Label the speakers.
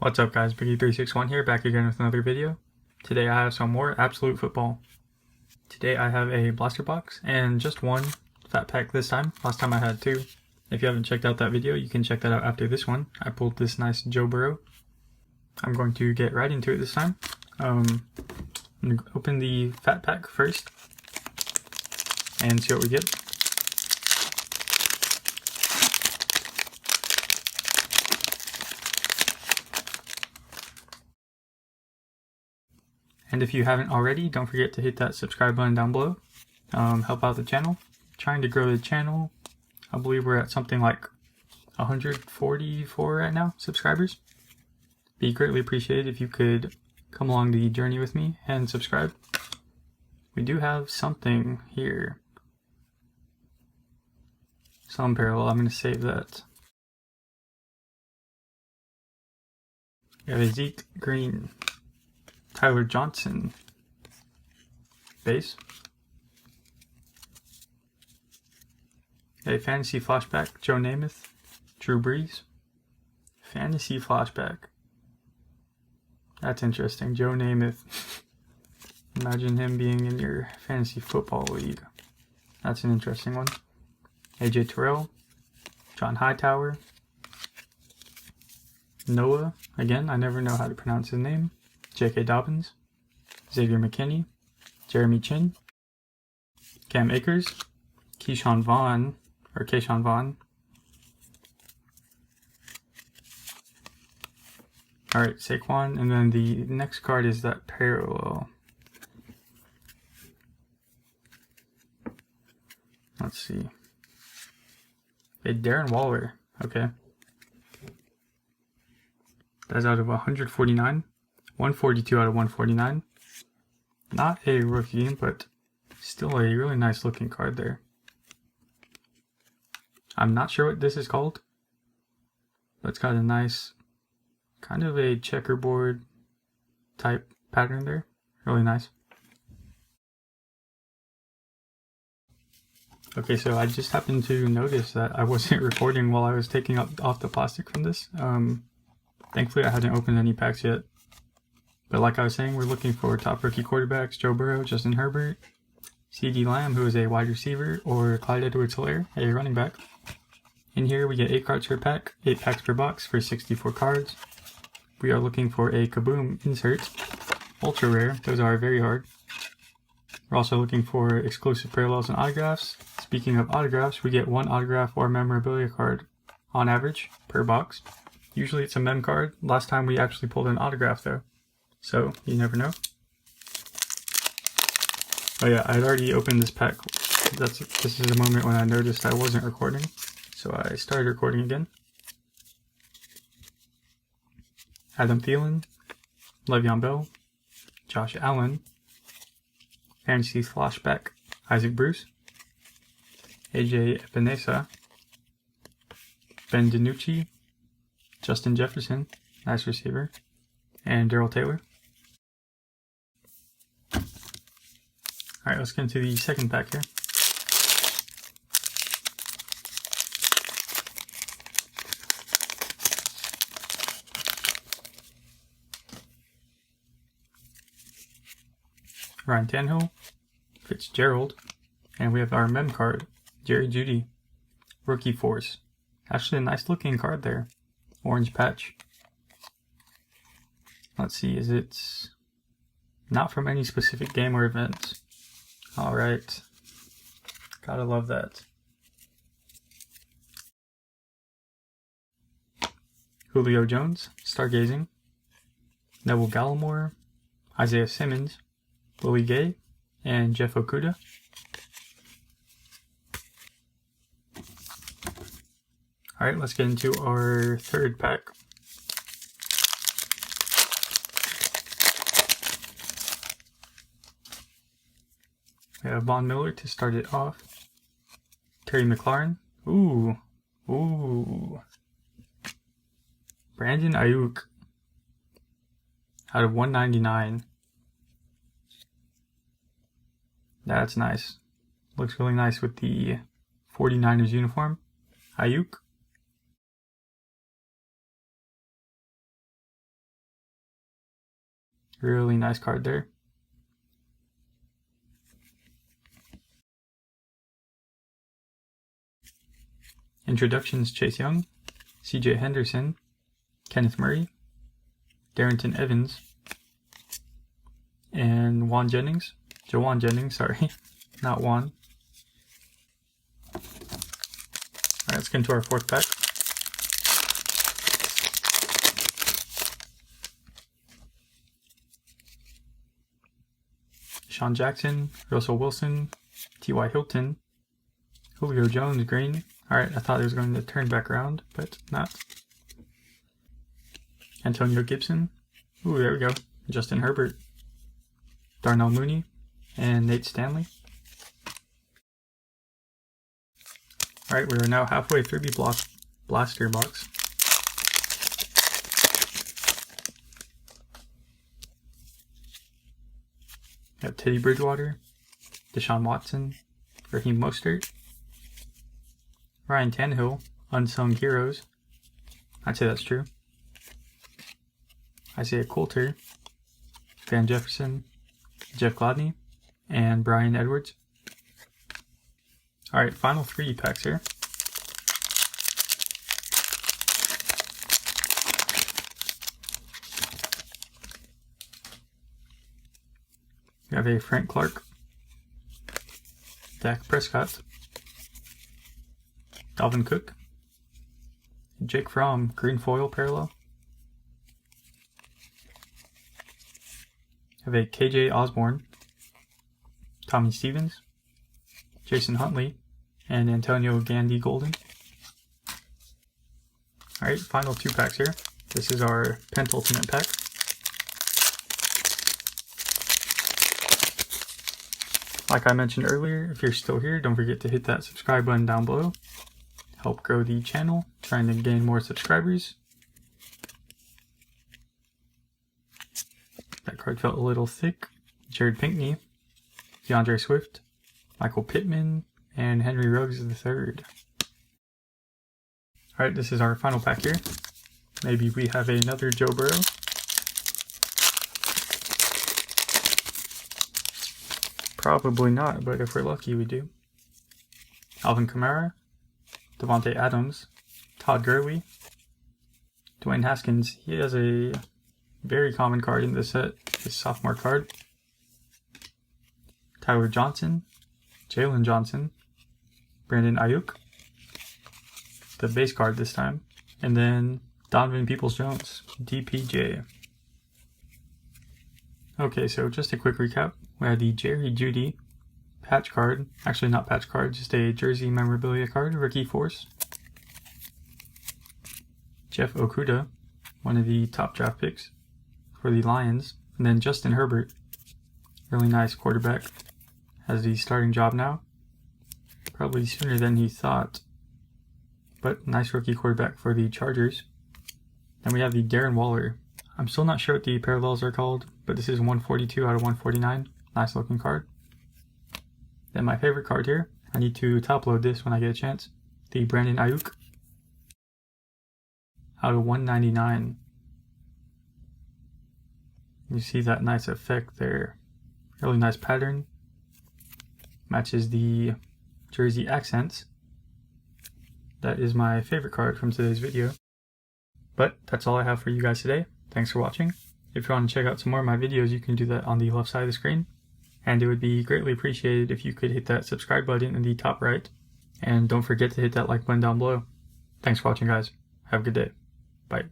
Speaker 1: What's up guys, Biggie361 here, back again with another video. Today I have some more Absolute Football. Today I have a blaster box and just one fat pack this time. Last time I had two. If you haven't checked out that video, you can check that out after this one. I pulled this nice Joe Burrow. I'm going to get right into it this time. I'm going to open the fat pack first and see what we get. And if you haven't already, don't forget to hit that subscribe button down below. Help out the channel. Trying to grow the channel. I believe we're at something like 144 right now, subscribers. Be greatly appreciated if you could come along the journey with me and subscribe. We do have something here. Some parallel, I'm going to save that. We have a Zeke Green. Tyler Johnson base. A fantasy flashback, Joe Namath, Drew Brees. Fantasy flashback. That's interesting. Joe Namath. Imagine him being in your fantasy football league. That's an interesting one. AJ Terrell, John Hightower, Noah. Again, I never know how to pronounce his name. J.K. Dobbins, Xavier McKinney, Jeremy Chin, Cam Akers, Keyshawn Vaughn, Alright, Saquon, and then the next card is that parallel. Let's see. A Darren Waller, okay. That's out of 149. 142 out of 149. Not a rookie, but still a really nice looking card there. I'm not sure what this is called, but it's got a nice, kind of a checkerboard type pattern there. Really nice. Okay, so I just happened to notice that I wasn't recording while I was taking off the plastic from this. Thankfully I hadn't opened any packs yet. But like I was saying, we're looking for top rookie quarterbacks, Joe Burrow, Justin Herbert, CeeDee Lamb, who is a wide receiver, or Clyde Edwards-Helaire, a running back. In here we get 8 cards per pack, 8 packs per box for 64 cards. We are looking for a Kaboom insert, ultra rare, those are very hard. We're also looking for exclusive parallels and autographs. Speaking of autographs, we get 1 autograph or memorabilia card on average per box. Usually it's a mem card. Last time we actually pulled an autograph though. So, you never know. Oh yeah, I had already opened this pack. This is a moment when I noticed I wasn't recording. So I started recording again. Adam Thielen, Le'Veon Bell, Josh Allen, Fantasy Flashback, Isaac Bruce, AJ Epinesa, Ben DiNucci, Justin Jefferson, nice receiver, and Darrell Taylor. Alright, let's get into the second pack here. Ryan Tannehill, Fitzgerald, and we have our mem card, Jerry Jeudy, Rookie Force. Actually a nice looking card there. Orange patch. Let's see, is it not from any specific game or event? Alright. Gotta love that. Julio Jones, Stargazing, Neville Gallimore, Isaiah Simmons, Willie Gay, and Jeff Okuda. Alright, let's get into our third pack. We have Von Miller to start it off. Terry McLaurin. Ooh. Brandon Ayuk. Out of 199. That's nice. Looks really nice with the 49ers uniform. Ayuk. Really nice card there. Introductions: Chase Young, CJ Henderson, Kenneth Murray, Darrington Evans, and Jawan Jennings, sorry, not Juan. Alright, let's get into our fourth pack. Sean Jackson, Russell Wilson, T.Y. Hilton, Julio Jones, green. Alright, I thought it was going to turn back around, but not. Antonio Gibson. Ooh, there we go. Justin Herbert, Darnell Mooney, and Nate Stanley. Alright, we are now halfway through the blaster box. We have Teddy Bridgewater, Deshaun Watson, Raheem Mostert, Ryan Tannehill, Unsung Heroes. I'd say that's true. Isaiah Coulter, Van Jefferson, Jeff Gladney, and Brian Edwards. Alright, final 3 packs here. We have a Frank Clark, Dak Prescott, Dalvin Cook, Jake Fromm, green foil parallel. We have a KJ Osborne, Tommy Stevens, Jason Huntley, and Antonio Gandy Golden. Alright, final 2 packs here. This is our penultimate pack. Like I mentioned earlier, if you're still here, don't forget to hit that subscribe button down below. Help grow the channel, trying to gain more subscribers. That card felt a little thick. Jared Pinkney, DeAndre Swift, Michael Pittman, and Henry Ruggs III. Alright, this is our final pack here. Maybe we have another Joe Burrow. Probably not, but if we're lucky, we do. Alvin Kamara, Devontae Adams, Todd Gurley, Dwayne Haskins. He has a very common card in this set, his sophomore card. Tyler Johnson, Jalen Johnson, Brandon Ayuk, the base card this time, and then Donovan Peoples-Jones, DPJ. Okay, so just a quick recap. We had the Jerry Jeudy patch card, actually not patch card, just a jersey memorabilia card, Rookie Force. Jeff Okudah, one of the top draft picks for the Lions. And then Justin Herbert, really nice quarterback, has the starting job now. Probably sooner than he thought, but nice rookie quarterback for the Chargers. Then we have the Darren Waller. I'm still not sure what the parallels are called, but this is 142 out of 149. Nice looking card. Then my favorite card here, I need to top load this when I get a chance. The Brandon Ayuk out of 199. You see that nice effect there. Really nice pattern. Matches the jersey accents. That is my favorite card from today's video. But that's all I have for you guys today. Thanks for watching. If you want to check out some more of my videos, you can do that on the left side of the screen. And it would be greatly appreciated if you could hit that subscribe button in the top right. And don't forget to hit that like button down below. Thanks for watching, guys. Have a good day. Bye.